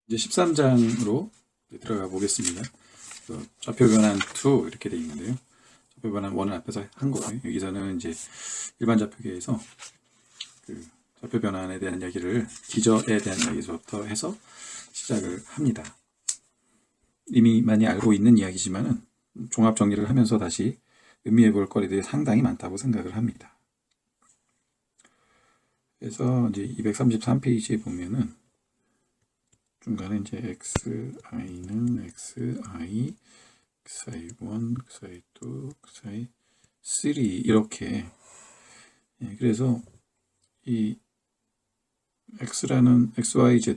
이제 13장으로 들어가 보겠습니다. 좌표 변환 2 이렇게 되어 있는데요. 좌표 변환 1은 앞에서 한 거고요. 여기서는 이제 일반 좌표계에서 그 좌표 변환에 대한 이야기를, 기저에 대한 이야기부터 해서 시작을 합니다. 이미 많이 알고 있는 이야기지만은 종합 정리를 하면서 다시 의미해 볼 거리들이 상당히 많다고 생각을 합니다. 그래서 이제 233페이지에 보면은 중간에 이제 xi는 xi, xi1, xi2, xi3 이렇게, 그래서 이 x라는 xyz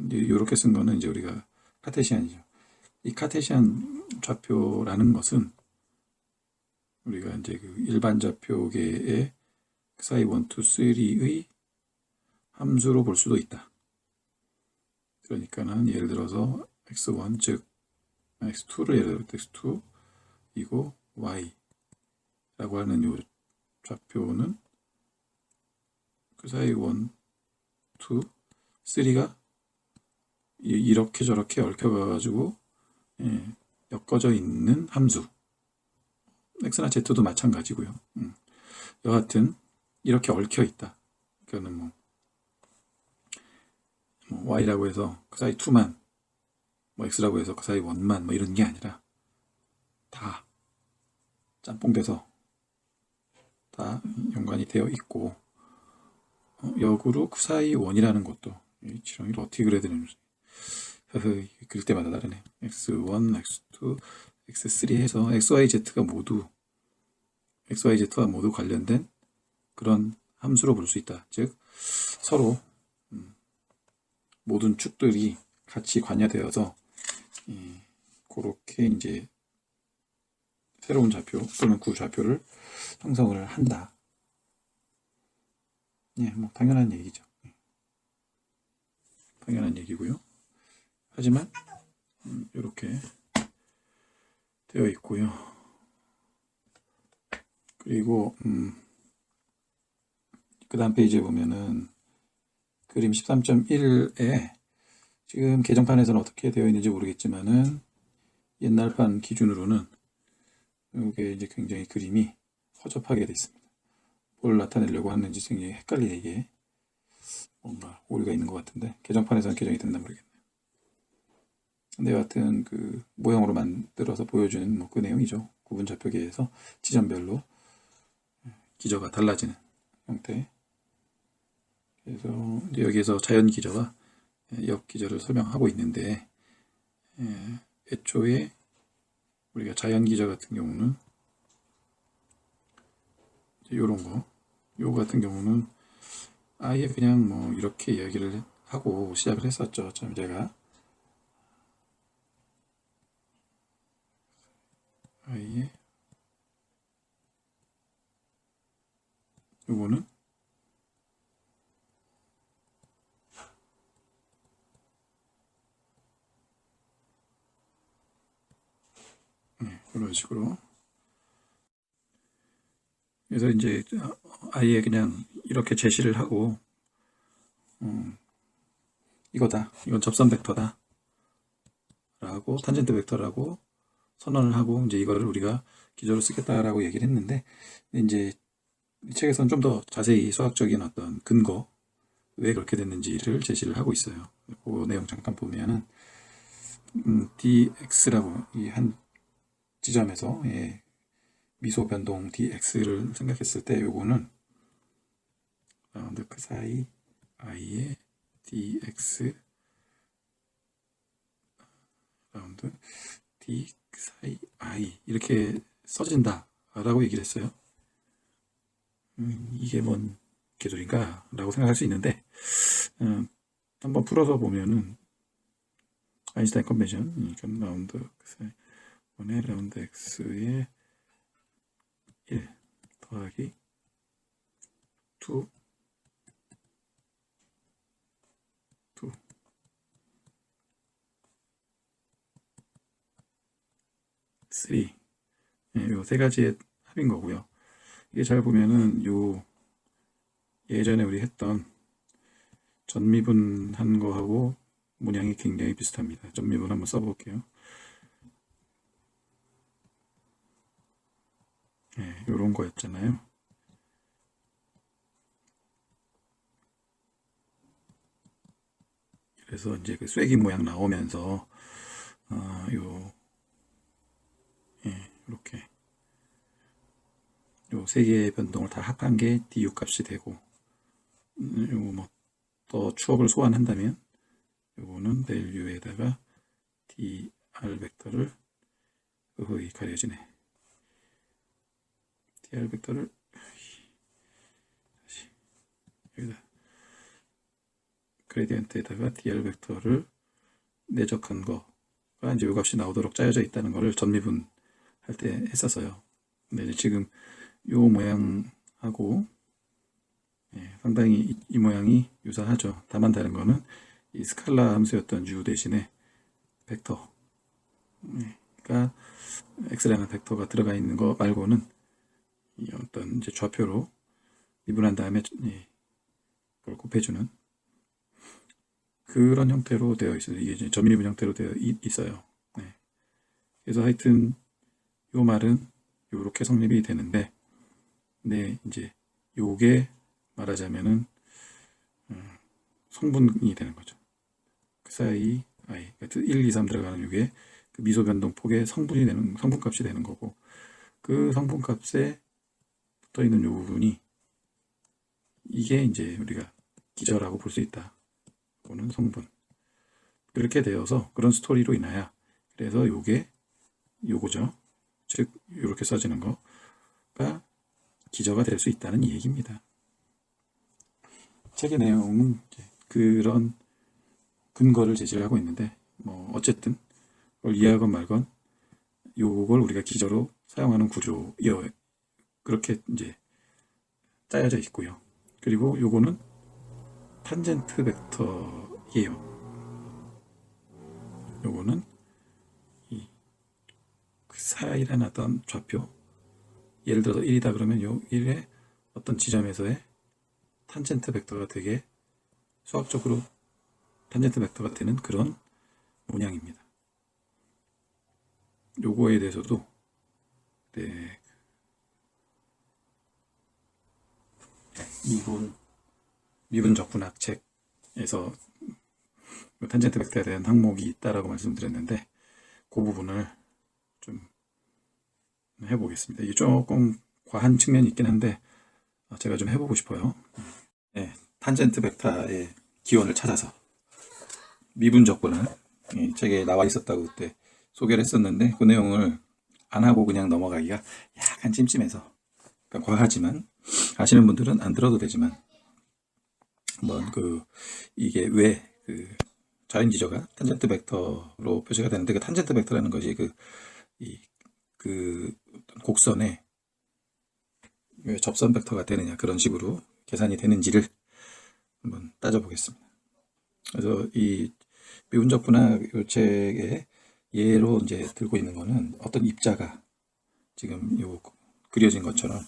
이제 이렇게 쓴 거는 이제 우리가 카테시안이죠. 이 카테시안 좌표라는 것은 우리가 이제 그 일반 좌표계의 xi1, 2, 3의 함수로 볼 수도 있다. 그러니까는 예를 들어서 x1 즉 x2를 예를 들어 x2이고 y라고 하는 요 좌표는 그 사이 1, 2, 3가 이렇게 저렇게 얽혀가지고 엮어져 있는 함수. x나 z도 마찬가지고요. 여하튼 이렇게 얽혀 있다. 그러니까는 뭐 y라고 해서 그 사이 2만, 뭐 x라고 해서 그 사이 1만 뭐 이런 게 아니라 다 짬뽕 돼서 다 연관이 되어 있고, 역으로 그 사이 1이라는 것도 이 지렁이를 어떻게 그려야 되는지 그릴 때마다 다르네. x1, x2, x3 해서 xyz가 xyz와 모두 관련된 그런 함수로 볼 수 있다. 즉 서로 모든 축들이 같이 관여되어서 그렇게 이제 새로운 좌표 또는 구좌표를 형성을 한다. 뭐 당연한 얘기죠. 당연한 얘기고요. 하지만 이렇게 되어 있고요. 그리고 그 다음 페이지에 보면은 그림 13.1에 지금 개정판에서는 어떻게 되어 있는지 모르겠지만은 옛날판 기준으로는 이게 이제 굉장히 그림이 허접하게 되어 있습니다. 뭘 나타내려고 하는지 굉장히 헷갈리게 뭔가 오류가 있는 것 같은데, 개정판에서는 개정이 됐나 모르겠네요. 근데 여하튼 그 모형으로 만들어서 보여주는 그 내용이죠. 구분 좌표계에서 지점별로 기저가 달라지는 형태. 그래서 이제 여기에서 자연 기저와 역 기저를 설명하고 있는데, 애초에 우리가 자연 기저 같은 경우는 이런 거, 요 같은 경우는 아예 그냥 뭐 이렇게 이야기를 하고 시작을 했었죠. 참 제가 아예 요거는 이런 식으로, 그래서 이제 아예 그냥 이렇게 제시를 하고 이거다, 이건 접선 벡터다 라고, 탄젠트 벡터라고 선언을 하고 이제 이거를 우리가 기저로 쓰겠다라고 얘기를 했는데, 이제 이 책에서는 좀 더 자세히 수학적인 어떤 근거, 왜 그렇게 됐는지를 제시를 하고 있어요. 그 내용 잠깐 보면은 dx라고 이 한 지점에서 미소 변동 dx를 생각했을 때 요거는 라운드 그 사이 i의 dx 라운드 d 사이 i 이렇게 써진다 라고 얘기를 했어요. 이게 뭔 개소리인가 라고 생각할 수 있는데, 한번 풀어서 보면은 아인슈타인 컨벤션, 그러니까 라운드 그 1의 라운드 x의 1 더하기 2 3, 요 세 가지의 합인 거고요. 이게 잘 보면은 요 예전에 우리 했던 전미분한 거하고 문양이 굉장히 비슷합니다. 점미분 한번 써볼게요. 네, 요런 거였잖아요. 그래서 이제 그 쐐기 모양 나오면서 이렇게 요 세 개의 변동을 다 합한 게 du 값이 되고, 요거 뭐 더 추억을 소환한다면 요거는 del u에다가 dr 벡터를 거의 가려지네. dr 벡터를 다시 여기다 그레디언트에다가 dr 벡터를 내적한 거가 이제 요 값이 나오도록 짜여져 있다는 거를 전미분 할 때 했었어요. 근데 지금 요 모양하고 상당히 이 모양이 유사하죠. 다만 다른 거는 이 스칼라 함수였던 u 대신에 벡터가 x라는 벡터가 들어가 있는 거 말고는 이 어떤 이제 좌표로 미분한 다음에 그걸 곱해주는 그런 형태로 되어 있어요. 이게 이제 점미분 형태로 되어 있어요. 네. 그래서 하여튼 요 말은 요렇게 성립이 되는데, 네, 이제 요게 말하자면은 성분이 되는 거죠. 그 사이 i 1, 2, 3 들어가는 요게 그 미소 변동 폭의 성분이 되는 성분값이 되는 거고, 그 성분값에 붙어 있는 요 부분이 이게 이제 우리가 기저라고 볼 수 있다. 또는 성분. 그렇게 되어서 그런 스토리로 인하여 그래서 요게 요거죠. 즉 이렇게 써지는 거가 기저가 될 수 있다는 얘기입니다. 책의 내용은 그런 근거를 제시를 하고 있는데, 뭐 어쨌든 그걸 이해하건 말건 요걸 우리가 기저로 사용하는 구조 그렇게 이제 짜여져 있고요. 그리고 요거는 탄젠트 벡터예요. 요거는 이 사이라는 어떤 좌표, 예를 들어서 1이다 그러면 요 1의 어떤 지점에서의 탄젠트 벡터가 되게 수학적으로 탄젠트 벡터가 되는 그런 모양입니다. 요거에 대해서도 미분 적분학 책에서 탄젠트 벡터에 대한 항목이 있다라고 말씀드렸는데, 그 부분을 좀 해보겠습니다. 이게 조금 과한 측면이 있긴 한데 제가 좀 해보고 싶어요. 네, 탄젠트 벡터의 기원을 찾아서 미분 적분을 책에 나와 있었다고 그때 소개를 했었는데, 그 내용을 안 하고 그냥 넘어가기가 약간 찜찜해서, 그러니까 과하지만 아시는 분들은 안 들어도 되지만, 한번 이게 왜 자연 기저가 탄젠트 벡터로 표시가 되는데, 그 탄젠트 벡터라는 것이 그 곡선의 왜 접선 벡터가 되느냐, 그런 식으로 계산이 되는지를 한번 따져보겠습니다. 그래서 이 미분적분학 요 책의 예로 이제 들고 있는 거는 어떤 입자가 지금 요 그려진 것처럼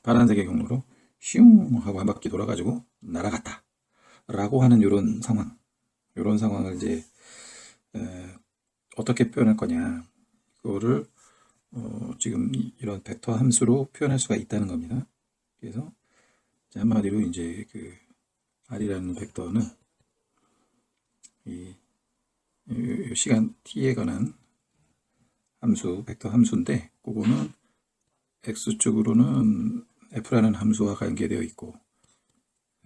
파란색의 경로로 슝 하고 한 바퀴 돌아가지고 날아갔다 라고 하는 요런 상황을 이제 어떻게 표현할 거냐, 그거를 지금 이런 벡터 함수로 표현할 수가 있다는 겁니다. 그래서 한마디로 이제 그 r이라는 벡터는 이 시간 t에 관한 함수, 벡터 함수인데, 그거는 x축으로는 f라는 함수와 관계되어 있고,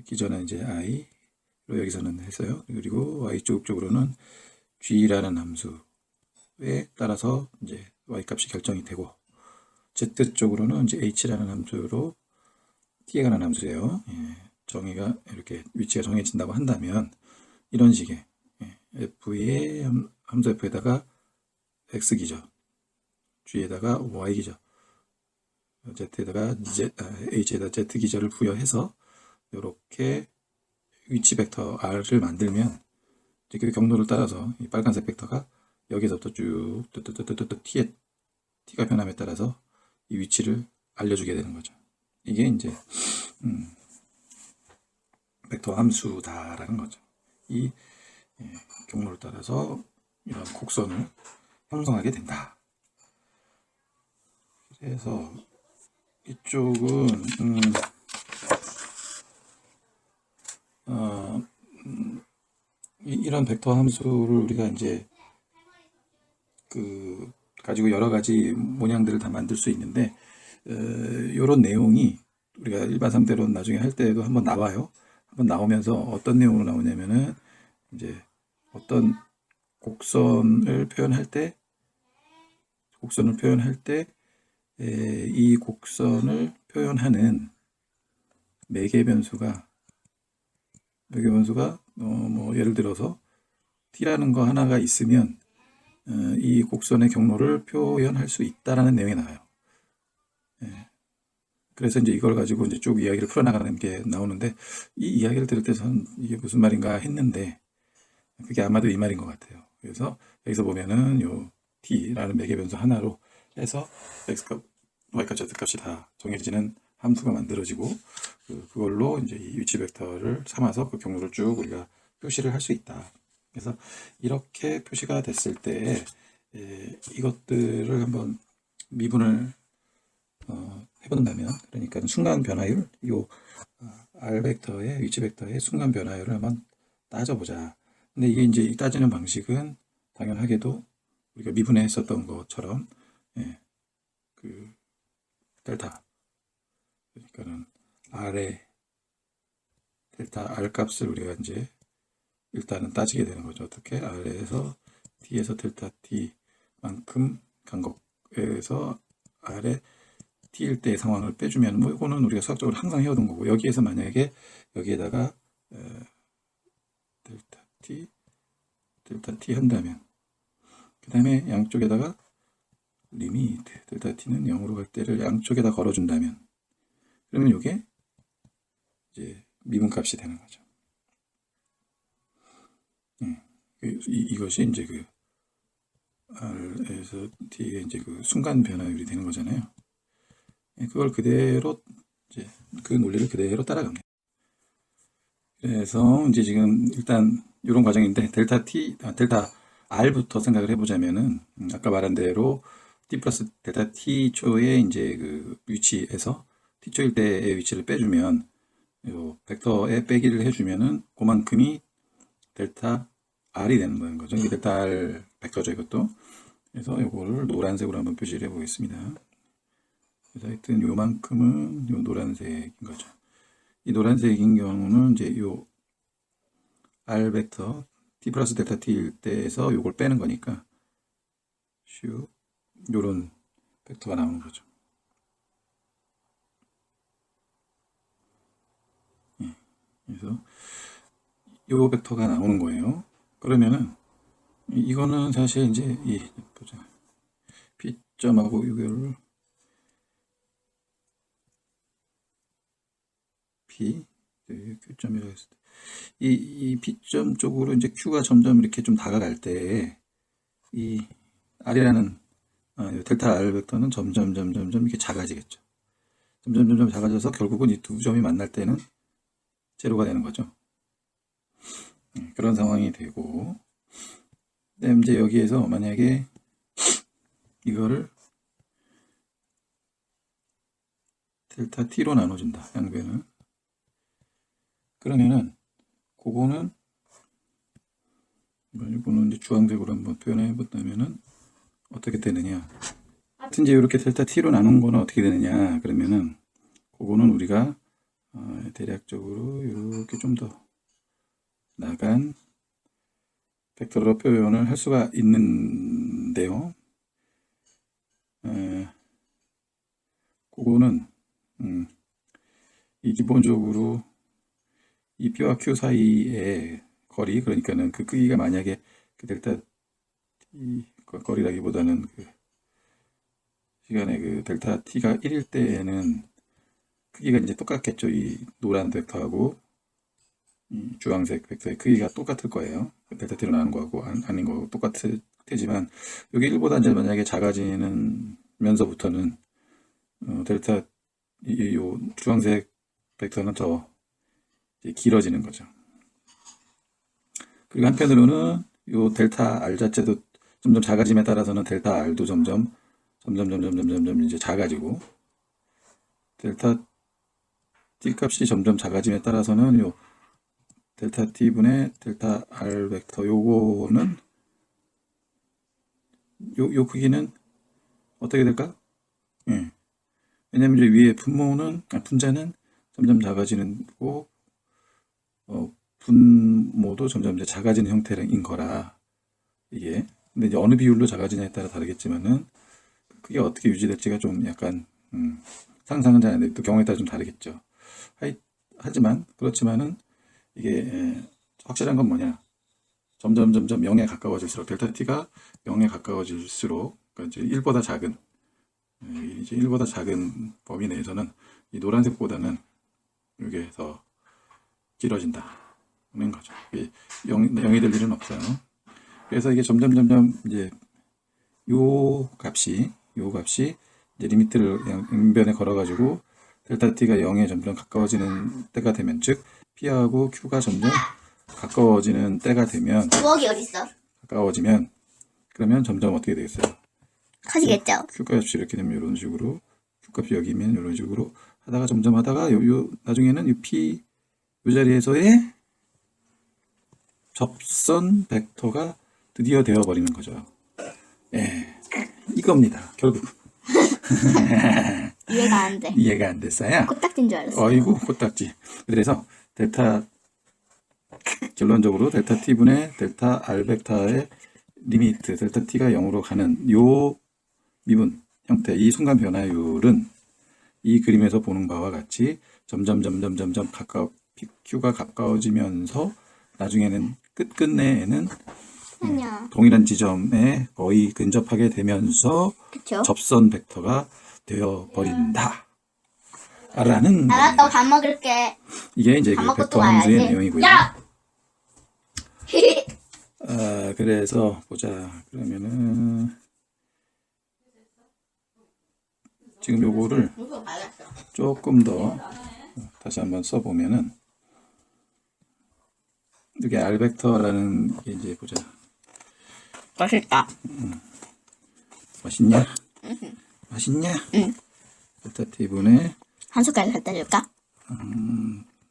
기존에 이제 i로 여기서는 했어요. 그리고 y축 쪽으로는 g라는 함수에 따라서 이제 y값이 결정이 되고, z쪽으로는 이제 h라는 함수로 t에 관한 함수예요. 정의가 이렇게 위치가 정해진다고 한다면 이런 식의 f의 함수 f에다가 x기저, g에다가 y기저, z에다가 h에다 z기저를 부여해서 이렇게 위치 벡터 r을 만들면, 그 경로를 따라서 이 빨간색 벡터가 여기서부터 쭉 t가 변함에 따라서 이 위치를 알려주게 되는 거죠. 이게 이제 벡터 함수다라는 거죠. 이 경로를 따라서 이런 곡선을 형성하게 된다. 그래서 이쪽은 이런 벡터 함수를 우리가 이제 가지고 여러 가지 모양들을 다 만들 수 있는데 이런 내용이 우리가 일반 상대론 나중에 할 때도 한번 나와요. 한번 나오면서 어떤 내용으로 나오냐면은 이제 어떤 곡선을 표현할 때 이 곡선을 표현하는 매개 변수가 뭐 예를 들어서 t라는 거 하나가 있으면 이 곡선의 경로를 표현할 수 있다라는 내용이 나와요. 그래서 이제 이걸 가지고 이제 쭉 이야기를 풀어나가는 게 나오는데 이 이야기를 들을 때 저는 이게 무슨 말인가 했는데 그게 아마도 이 말인 것 같아요. 그래서 여기서 보면은 요 t라는 매개 변수 하나로 해서 x값, y값, z값이 다 정해지는 함수가 만들어지고 그걸로 이제 이 위치 벡터를 삼아서 그 경로를 쭉 우리가 표시를 할 수 있다. 그래서 이렇게 표시가 됐을 때 이것들을 한번 미분을 해본다면, 그러니까 순간 변화율, 요 r 벡터의 위치 벡터의 순간 변화율을 한번 따져보자. 근데 이게 이제 따지는 방식은 당연하게도 우리가 미분했었던 것처럼 그 델타, 그러니까는 r의 델타 r 값을 우리가 이제 일단은 따지게 되는 거죠. 어떻게? r에서 t에서 델타 t만큼 간격에서 r의 t일 때의 상황을 빼주면 뭐 이거는 우리가 수학적으로 항상 해오던 거고, 여기에서 만약에 여기에다가 델타 t 한다면 그 다음에 양쪽에다가 리미트 델타 t는 0으로 갈 때를 양쪽에다 걸어준다면 그러면 이게 이제 미분값이 되는 거죠. 이것이 이제 그 r에서 t의 이제 그 순간 변화율이 되는 거잖아요. 그걸 그대로 이제 그 논리를 그대로 따라갑니다. 그래서 이제 지금 일단 이런 과정인데 델타 r부터 생각을 해보자면은 아까 말한 대로 t 플러스 델타 t 초의 이제 그 위치에서 t 초일 때의 위치를 빼주면 요 벡터에 빼기를 해주면은 그만큼이 델타 r이 되는 거죠. 이게 델타 r 벡터죠, 이것도. 그래서 이거를 노란색으로 한번 표시를 해보겠습니다. 그래서 하여튼 요만큼은 요 노란색인 거죠. 이 노란색인 경우는 이제 요 r 벡터 t 플러스 델타 t일 때에서 요걸 빼는 거니까 슉 요런 벡터가 나오는 거죠. 그래서 요 벡터가 나오는 거예요. 그러면은 이거는 사실 이제 이 보자. P점하고 이거를 P Q점이라고 했을 때 이 P점 쪽으로 이제 Q가 점점 이렇게 좀 다가갈 때 이 R이라는 델타 R 벡터는 점점 이렇게 작아지겠죠. 점점 작아져서 결국은 이 두 점이 만날 때는 제로가 되는 거죠. 그런 상황이 되고, 그다음에 이제 여기에서 만약에 이거를 델타 t로 나눠준다, 양변은. 그러면은 그거는 이거는 이제 주황색으로 한번 표현해 본다면은 어떻게 되느냐? 이제 이렇게 델타 t로 나눈 거는 어떻게 되느냐? 그러면은 그거는 우리가 대략적으로 이렇게 좀 더 나간 벡터로 표현을 할 수가 있는데요. 그거는 이 기본적으로 이 P와 Q 사이의 거리, 그러니까는 그 크기가 만약에 그 델타 T 거리라기보다는 그 시간에 그 델타 T가 1일 때에는 크기가 이제 똑같겠죠. 이 노란 벡터하고 이 주황색 벡터의 크기가 똑같을 거예요. 델타 T로 나눈 거하고 아닌 거하고 똑같을 테지만 여기 1보다 이제 만약에 작아지는 면서부터는 델타 요 주황색 벡터는 더 길어지는 거죠. 그리고 한편으로는 요 델타 R 자체도 점점 작아짐에 따라서는 델타 R도 점점 이제 작아지고, 델타 T 값이 점점 작아짐에 따라서는 요 델타 T분의 델타 R 벡터 요거는 요 크기는 어떻게 될까? 예. 왜냐면 이제 위에 분자는 점점 작아지는 거고, 분모도 점점 이제 작아지는 형태인 거라, 이게. 근데 이제 어느 비율로 작아지냐에 따라 다르겠지만은, 그게 어떻게 유지될지가 좀 약간, 상상은 잘 안 돼. 또 경우에 따라 좀 다르겠죠. 그렇지만은, 이게, 확실한 건 뭐냐. 점점 0에 가까워질수록, 델타 T가 0에 가까워질수록, 그러니까 이제 1보다 작은, 이제 1보다 작은 범위 내에서는 이 노란색보다는 이게 더 길어진다는 거죠. 이게 0이 될 일은 없어요. 그래서 이게 점점 이제 요 값이 이제 리미트를 양변에 걸어가지고 델타 T가 0에 점점 가까워지는 때가 되면, 즉 P하고 Q가 점점 가까워지는 때가 되면, 부엌이 어딨어? 가까워지면, 그러면 점점 어떻게 되겠어요? 커지겠죠? Q값이 이렇게 되면 이런 식으로, Q값이 여기면 이런 식으로 하다가 점점 하다가 나중에는 이 P 이 자리에서의 접선 벡터가 드디어 되어버리는 거죠. 예, 이겁니다. 결국. 이해가 안 돼. 이해가 안 됐어요? 코딱지인 줄 알았어. 어이구, 코딱지. 그래서 결론적으로 델타 T분의 델타 R 벡터의 리미트, 델타 T가 0으로 가는 요 미분 형태, 이 순간 변화율은 이 그림에서 보는 바와 같이 점점 Q가 가까워지면서 나중에는 끝내에는 아니야. 동일한 지점에 거의 근접하게 되면서 그쵸? 접선 벡터가 되어버린다 라는 알았어, 겁니다. 밥 먹을게. 이게 이제 밥 그 먹고 벡터 또 함수의 와야지. 내용이고요. 야! 그래서 보자. 그러면은 지금 요거를 조금 더 다시 한번 써보면은, 이게 R 벡터라는 게 이제 보자. 맛있다. 맛있냐? 맛있냐? 응. 델타 T분의 한 숟갈 갖다 줄까?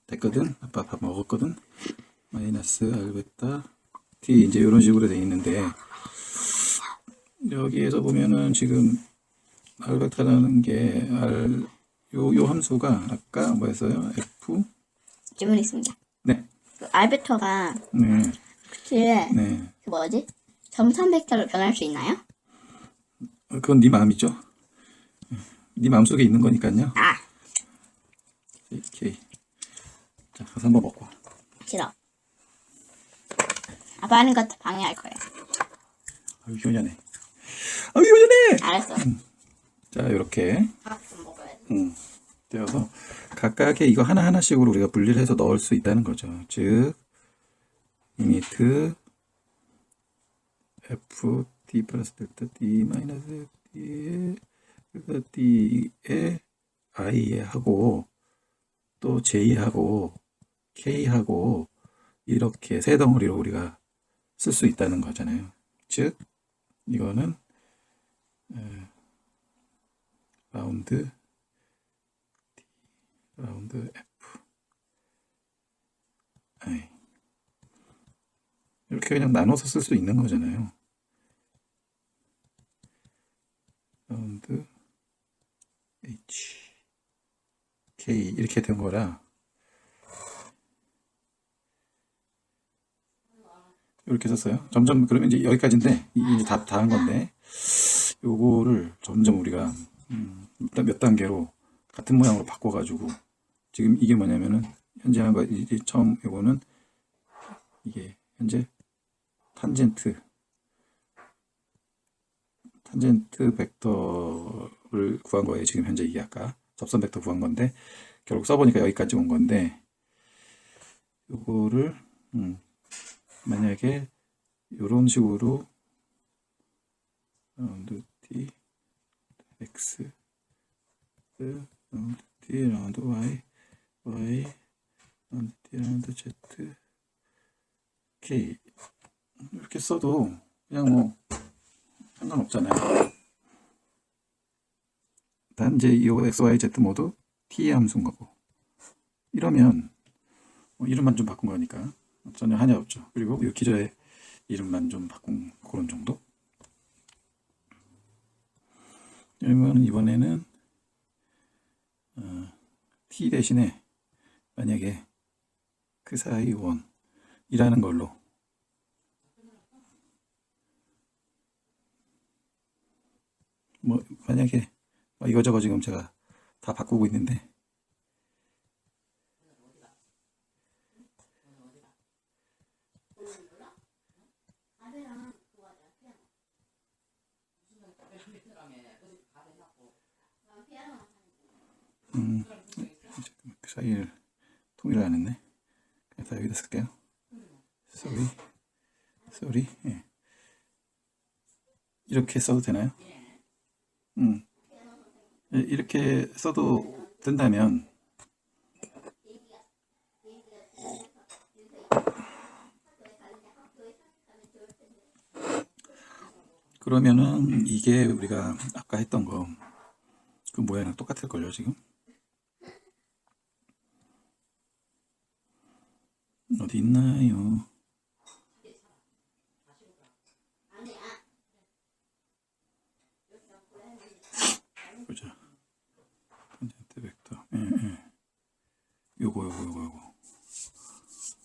됐거든? 아빠 밥 먹었거든? 마이너스 R 벡터 T, 이제 이런 식으로 돼 있는데, 여기에서 보면은 지금 R 벡터라는 게 요 함수가 아까 뭐였어요? F? 질문 있습니다. 네. 그 알베터가 네. 혹시 네. 그 뭐지? 점선 벡터로 변할 수 있나요? 그건 네 마음이죠. 네 마음속에 있는 거니까요. 아, 오케이. 자, 가서 한번 먹고 와. 싫어. 아빠 하는 것도 방해할 거야. 아유, 효녀네. 아유, 효녀네! 알았어. 자, 이렇게 밥 좀 먹어야 돼. 되어서 각각의 이거 하나하나씩으로 우리가 분리를 해서 넣을 수 있다는 거죠. 즉, 리미트 F D 플러스 델타 D 마이너스 D의 델타 D의 I에 하고, 또 J하고 K하고 이렇게 세 덩어리로 우리가 쓸 수 있다는 거잖아요. 즉, 이거는 라운드 D, 라운드 F, I. 이렇게 그냥 나눠서 쓸 수 있는 거잖아요. 라운드 H, K 이렇게 된 거라, 이렇게 썼어요. 점점 그러면 이제 여기까지인데, 이제 다 한 건데, 요거를 점점 우리가 몇 단계로 같은 모양으로 바꿔가지고, 지금 이게 뭐냐면은 현재 한 거, 이제 처음 요거는 이게 현재 탄젠트 벡터를 구한 거예요. 지금 현재 이게 아까 접선 벡터 구한 건데, 결국 써보니까 여기까지 온 건데, 요거를 만약에 이런 식으로 라운드 T X, 라운드 T 라운드 Y, 라운드 T 라운드 Z, 이렇게 써도 그냥 뭐 상관없잖아요. 단 이제 이 XYZ 모두 T 함수인 거고, 이러면 이름만 좀 바꾼 거니까 전혀 한이 없죠. 그리고 이 기저의 이름만 좀 바꾼 그런 정도. 그러면 이번에는 T 대신에 만약에 그 사이 원이라는 걸로 뭐 만약에 이거저거 지금 제가 다 바꾸고 있는데, 그 사이를 통일을 안 했네. 그냥 다 여기다 쓸게요. sorry. 예. 이렇게 써도 되나요? 예, 이렇게 써도 된다면 그러면은 이게 우리가 아까 했던 거 그 모양이랑 똑같을걸요 지금? 어디 있나요? 보자. 탄젠트 벡터. 예. 요거. 요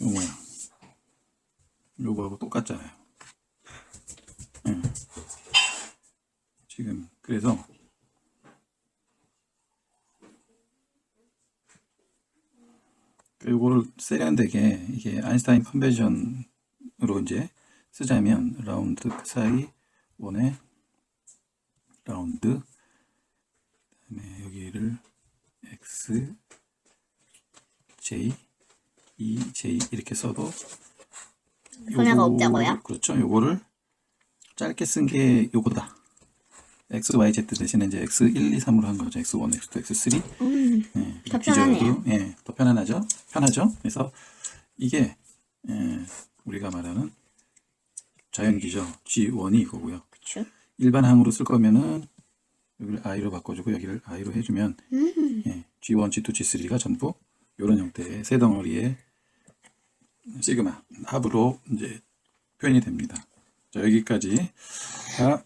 모양. 요거하고 똑같잖아요. 예. 지금 그래서 요거를 세련되게 이게 아인슈타인 컨벤션으로 이제 쓰자면 라운드 그 사이 원의 라운드, 그다음에 여기를 x, j, e, j 이렇게 써도 변화가 없다고요? 그렇죠. 요거를 짧게 쓴 게 요거다. x, y, z 대신에 이제 x 1, 2, 3으로 한 거죠. x1, x2, x3. 더 편하네요. 예, 더 편하죠. 그래서 이게 우리가 말하는 자연기죠. G1이 이거고요. 그쵸? 일반 항으로 쓸 거면은 여기를 i로 바꿔주고 여기를 i로 해주면 예, G1, G2, G3가 전부 이런 형태의 세 덩어리의 시그마 합으로 이제 표현이 됩니다. 자, 여기까지 다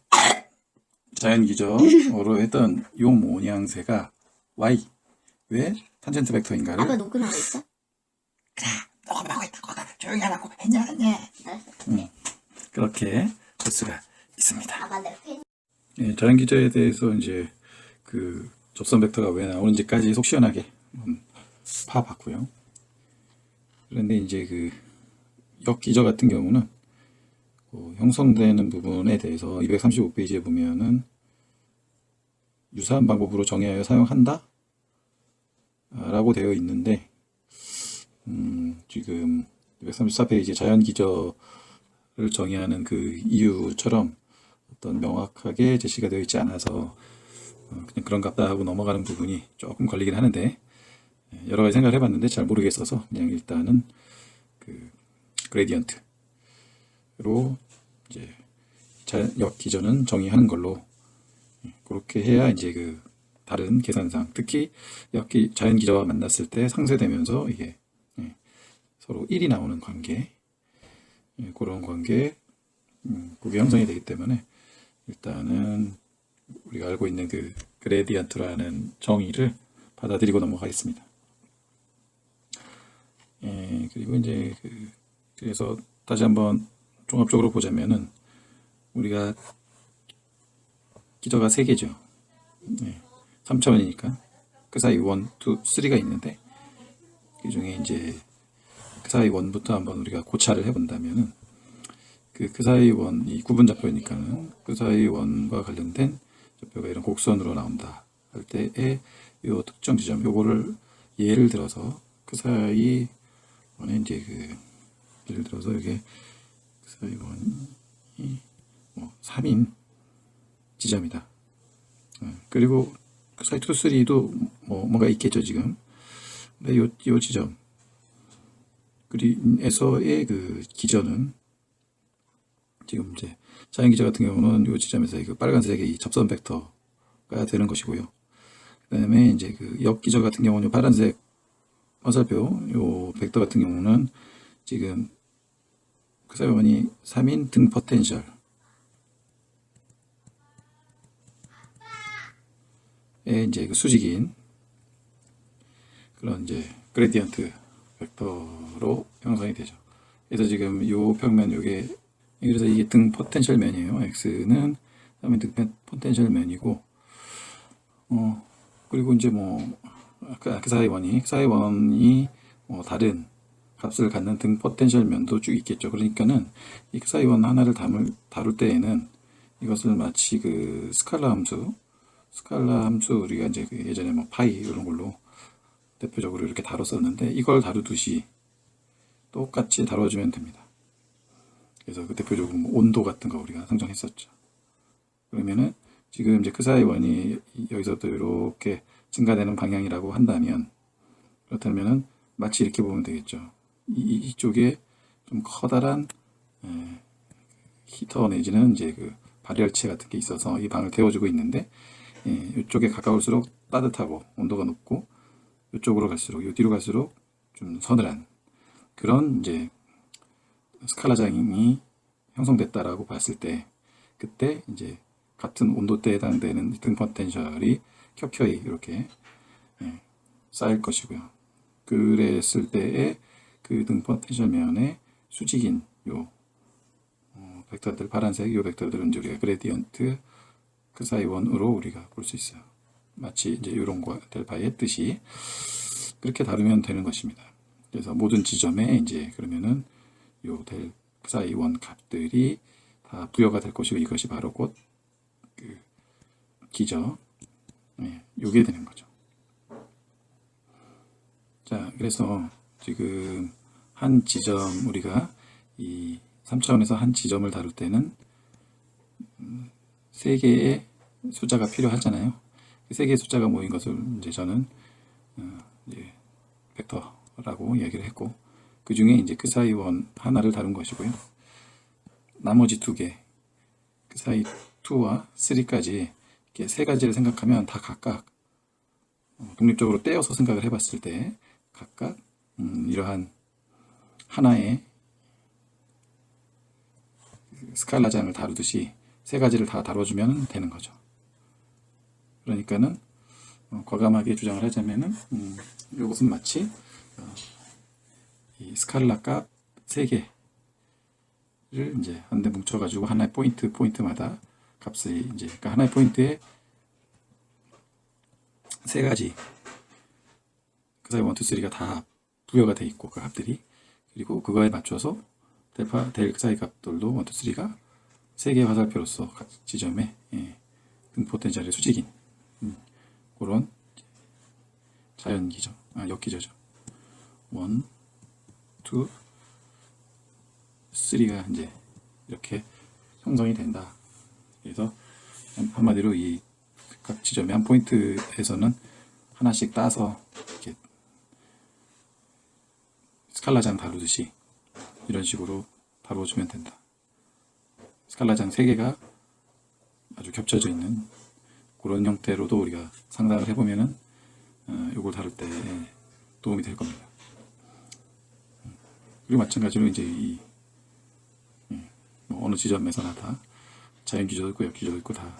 자연기저로 했던 요 모양새가 y 왜 탄젠트 벡터인가를 아까 녹음하고 있어? 녹음하고 있다고 조용히 하라고 했냐. 그렇게 볼 수가 있습니다. 아까 내 팬. 예, 자연기저에 대해서 이제 그 접선 벡터가 왜 나오는지까지 속 시원하게 파봤고요. 그런데 이제 그 역기저 같은 경우는 형성되는 부분에 대해서 235페이지에 보면은 유사한 방법으로 정의하여 사용한다 라고 되어 있는데 지금 234페이지 자연기저를 정의하는 그 이유처럼 어떤 명확하게 제시가 되어 있지 않아서 그냥 그런갑다 하고 넘어가는 부분이 조금 걸리긴 하는데, 여러 가지 생각을 해봤는데 잘 모르겠어서 그냥 일단은 그 그레디언트로 이제 역기저는 정의하는 걸로, 그렇게 해야 이제 그 다른 계산상 특히 자연기저와 만났을 때 상쇄되면서 이게 서로 1이 나오는 관계, 그런 관계 그게 형성이 되기 때문에 일단은 우리가 알고 있는 그 그레디언트라는 정의를 받아들이고 넘어가겠습니다. 그리고 이제 그래서 다시 한번 종합적으로 보자면은 우리가 기저가 3개죠. 3차원이니까 그 사이 1, 2, 3가 있는데 그 중에 이제 그 사이 1부터 한번 우리가 고찰을 해본다면은 그 사이 1이 구분 좌표니까는 그 사이 1과 관련된 좌표가 이런 곡선으로 나온다 할 때의 요 특정 지점, 요거를 예를 들어서 그 사이 1에 이제 예를 들어서 이게 그 사이 1이 뭐 3인 지점이다. 그리고 그 사이 2, 3도 뭔가 있겠죠 지금. 근데 요 지점 그림에서의 그 기저는 지금 이제 자연 기저 같은 경우는 이 지점에서 그 빨간색의 이 접선 벡터가 되는 것이고요. 그다음에 이제 그 역 기저 같은 경우는 파란색 화살표 요 벡터 같은 경우는 지금 그 사이원이 3인 등 포텐셜 에 이제 그 수직인 그런 이제 그레디언트 벡터로 형성이 되죠. 그래서 지금 요 평면 요게 그래서 이게 등 포텐셜 면이에요. x는 3인 등 포텐셜 면이고 그리고 이제 뭐 엑사이원이 뭐 다른 값을 갖는 등 포텐셜 면도 쭉 있겠죠. 그러니까는 이 엑사이원 하나를 다룰 때에는 이것을 마치 그 스칼라 함수 우리가 이제 그 예전에 뭐 파이 이런 걸로 대표적으로 이렇게 다뤘었는데 이걸 다루듯이 똑같이 다뤄주면 됩니다. 그래서 그 대표적으로 뭐 온도 같은 거 우리가 상정했었죠. 그러면은 지금 이제 크사이원이 여기서부터 이렇게 증가되는 방향이라고 한다면 그렇다면은 마치 이렇게 보면 되겠죠. 이쪽에 좀 커다란 히터 내지는 이제 그 발열체 같은 게 있어서 이 방을 데워주고 있는데 이쪽에 가까울수록 따뜻하고 온도가 높고 이쪽으로 갈수록 이 뒤로 갈수록 좀 서늘한 그런 이제 스칼라장이 형성됐다라고 봤을 때 그때 이제 같은 온도대에 해당되는 등 포텐셜이 켜켜이 이렇게 쌓일 것이고요. 그랬을 때에 그 등 포텐셜 면에 수직인 요 벡터들 파란색 요 벡터들은 이제 우리가 그레디언트 그 사이 원으로 우리가 볼 수 있어요. 마치 이제 이런 델파의 뜻이 그렇게 다루면 되는 것입니다. 그래서 모든 지점에 이제 그러면은 요 델 사이 원 값들이 다 부여가 될 것이고 이것이 바로 곧 그 기저 요게 되는 거죠. 자, 그래서 지금 한 지점 우리가 이 3차원에서 한 지점을 다룰 때는 3개의 숫자가 필요하잖아요. 그 3개의 숫자가 모인 것을 이제 저는 이제 벡터라고 얘기를 했고 그 중에 이제 그 사이 원 하나를 다룬 것이고요. 나머지 2개 그 사이 2와 3까지 이렇게 3가지를 생각하면 다 각각 독립적으로 떼어서 생각을 해봤을 때 각각 이러한 하나의 스칼라장을 다루듯이 3가지를 다 다뤄주면 되는 거죠. 그러니까는 과감하게 주장을 하자면은 이것은 마치 이 스칼라 값 3개를 이제 한데 뭉쳐가지고 하나의 포인트마다 값을 이제 그러니까 하나의 포인트에 3가지 그 사이 1, 2, 3가 다 부여가 돼 있고 그 값들이 그리고 그거에 맞춰서 델 사이 값들도 1, 2, 3가 3개의 화살표로서 각 지점에 등 포텐셜의 수직인 그런 자연 기저, 역기저죠. 1, 2, 3가 이제 이렇게 형성이 된다. 그래서 한마디로 이 각 지점의 한 포인트에서는 하나씩 따서 이렇게 스칼라장 다루듯이 이런 식으로 다루어주면 된다. 스칼라장 3개가 아주 겹쳐져 있는 그런 형태로도 우리가 상상을 해보면은 이걸 다룰 때 도움이 될 겁니다. 그리고 마찬가지로 이제 이 어느 지점에서나 다 자연 기저도 있고 역 기저도 있고 다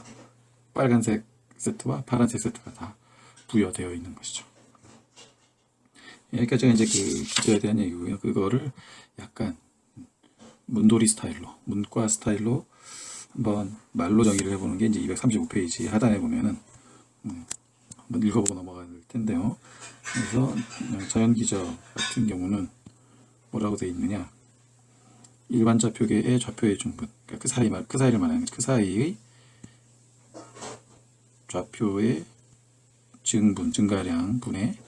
빨간색 세트와 파란색 세트가 다 부여되어 있는 것이죠. 여기까지가 이제 그 기저에 대한 얘기고요. 그거를 약간 문돌이 스타일로, 문과 스타일로 한번 말로 정의를 해보는 게 이제 235페이지 하단에 보면은 한번 읽어보고 넘어갈 텐데요. 그래서 자연 기저 같은 경우는 뭐라고 되어 있느냐? 일반 좌표계의 좌표의 중분, 그러니까 그 사이를 말하는 거죠. 그 사이의 좌표의 증분, 증가량 분의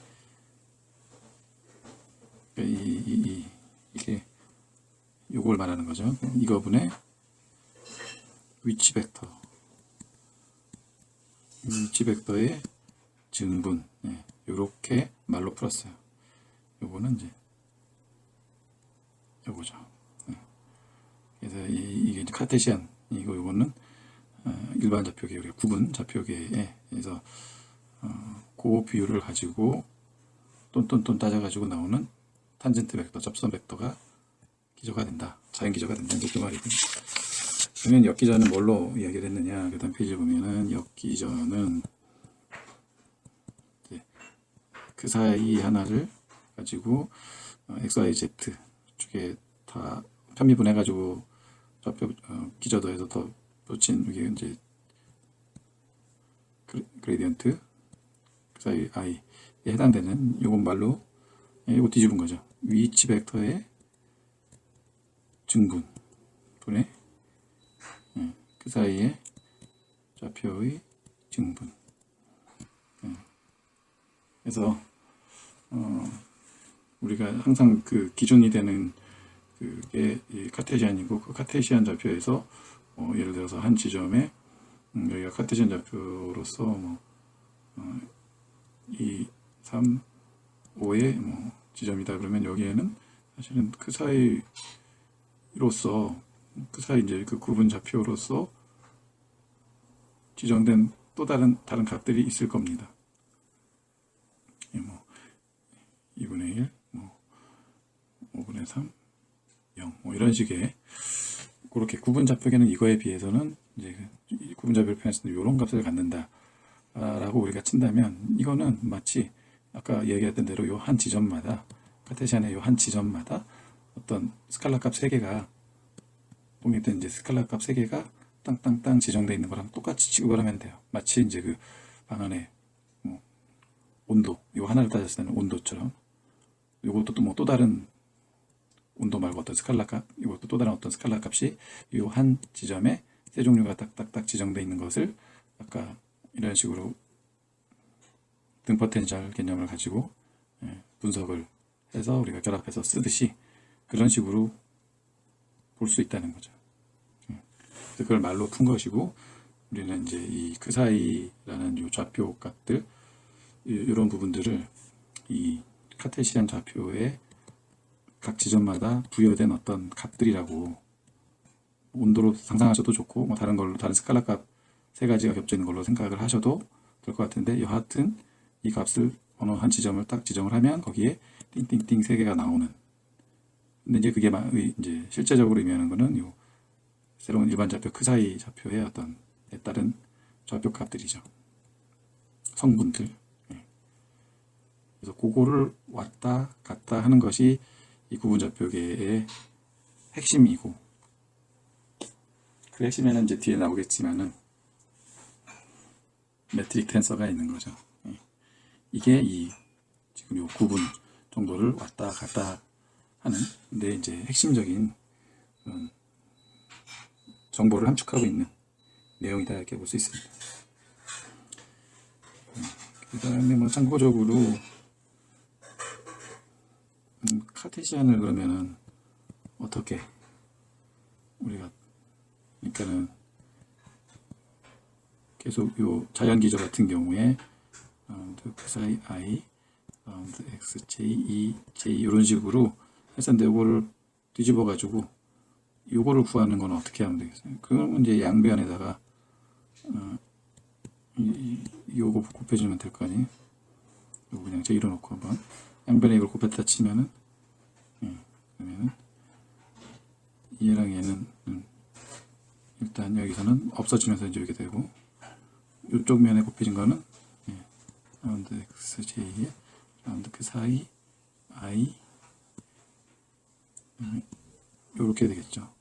이게 요걸 말하는 거죠. 이거 분의 위치 벡터, 위치 벡터의 증분, 요렇게 말로 풀었어요. 요거는 이제 요거죠. 그래서 이게 이제 카테시안 요거는 일반 좌표계, 우리가 구분 좌표계에서 그 비율을 가지고 똔똔똔 따져가지고 나오는 탄젠트 벡터, 접선 벡터가 기저가 된다. 자연 기저가 된다. 이제 그 말이고. 그러면 역기저는 뭘로 이야기를 했느냐? 그 다음 페이지를 보면은 역기저는 그 사이 하나를 가지고 x, y, z 쪽에 다 편미분해가지고 좌표 기저도해서 더 붙인 이게 이제 그레디언트 그 사이 i에 해당되는 요건 말로 이거 뒤집은 거죠. 위치 벡터의 증분 분의 그 사이에 좌표의 증분. 그래서 우리가 항상 그 기준이 되는 그게 이 카테시안이고, 그 카테시안 좌표에서 예를 들어서 한 지점에 여기가 카테시안 좌표로서 뭐 2, 3, 5의 뭐 지점이다 그러면 여기에는 사실은 그 사이로서 그 사이 이제 그 구분 좌표로서 지정된 또 다른 값들이 있을 겁니다. 뭐 2분의 1, 뭐 5분의 3, 0, 뭐 이런 식의 그렇게 구분 좌표계는 이거에 비해서는 이제 구분 좌표를 표현했을 때 이런 값을 갖는다라고 우리가 친다면 이거는 마치 아까 얘기했던 대로 요 한 지점마다 카테시안의 요 한 지점마다 어떤 스칼라 값 3개가 동일된 이제 스칼라 값 3개가 땅땅땅 지정되어 있는 거랑 똑같이 취급을 하면 돼요. 마치 이제 그 방 안에 뭐 온도, 요 하나를 따졌을 때는 온도처럼 요것도 또 뭐 또 다른 온도 말고 어떤 스칼라 값, 이것도 또 다른 어떤 스칼라 값이 요 한 지점에 세 종류가 딱딱딱 지정되어 있는 것을 아까 이런 식으로 등 포텐셜 개념을 가지고 분석을 해서 우리가 결합해서 쓰듯이 그런 식으로 볼 수 있다는 거죠. 그래서 그걸 말로 푼 것이고, 우리는 이제 이 그 사이라는 요 좌표 값들, 이런 부분들을 이 카테시안 좌표의 각 지점마다 부여된 어떤 값들이라고, 온도로 상상하셔도 좋고, 뭐 다른 걸로, 다른 스칼라 값 세 가지가 겹쳐 있는 걸로 생각을 하셔도 될 것 같은데, 여하튼 이 값을 어느 한 지점을 딱 지정을 하면 거기에 띵띵띵 세 개가 나오는. 근데 이제 그게 이제 실제적으로 의미하는 거는 요 새로운 일반 좌표 그 사이 좌표의 어떤 따른 좌표 값들이죠. 성분들. 그래서 그거를 왔다 갔다 하는 것이 이 구분 좌표계의 핵심이고, 그 핵심에는 이제 뒤에 나오겠지만은 매트릭 텐서가 있는 거죠. 이게 이 지금 요 구분 정도를 왔다 갔다 하는 데 이제 핵심적인 정보를 함축하고 있는 내용이다 이렇게 볼 수 있습니다. 그 다음에 뭐 참고적으로 카테시안을 그러면은 어떻게 우리가 그러니까는 계속 요 자연 기저 같은 경우에 그 사이 i x j e j 이런 식으로 했었는데 요거를 뒤집어 가지고 요거를 구하는 건 어떻게 하면 되겠어요? 그건 이제 양변에다가 요거 곱해주면 될 거 아니에요? 요거 그냥 제일어 놓고 한번 양변에 이걸 곱했다 치면은 그러면은 얘랑 얘는 일단 여기서는 없어지면서 이제 이렇게 되고, 이쪽 면에 곱해진 거는 라운드 x j에 라운드 그 사이 i 요렇게 되겠죠.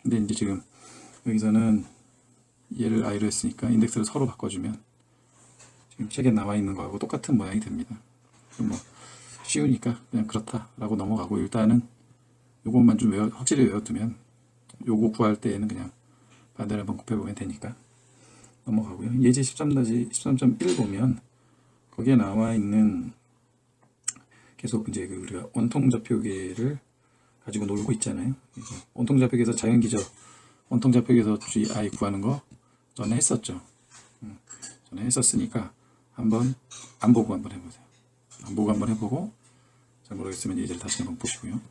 근데 이제 지금 여기서는 얘를 i로 했으니까 인덱스를 서로 바꿔주면 지금 책에 나와 있는 거하고 똑같은 모양이 됩니다. 뭐 쉬우니까 그냥 그렇다라고 넘어가고, 일단은 요것만 좀 확실히 외워두면 요거 구할 때에는 그냥 반대로 한번 곱해보면 되니까 넘어가고요. 예제 13.1 보면 거기에 나와 있는 계속 이제 그 우리가 원통좌표계를 가지고 놀고 있잖아요. 원통좌표계에서 자연기저, 원통좌표계에서 GI 구하는 거 전에 했었죠. 전에 했었으니까 한번 안 보고 한번 해보세요. 안 보고 한번 해보고 잘 모르겠으면 예제를 다시 한번 보시고요.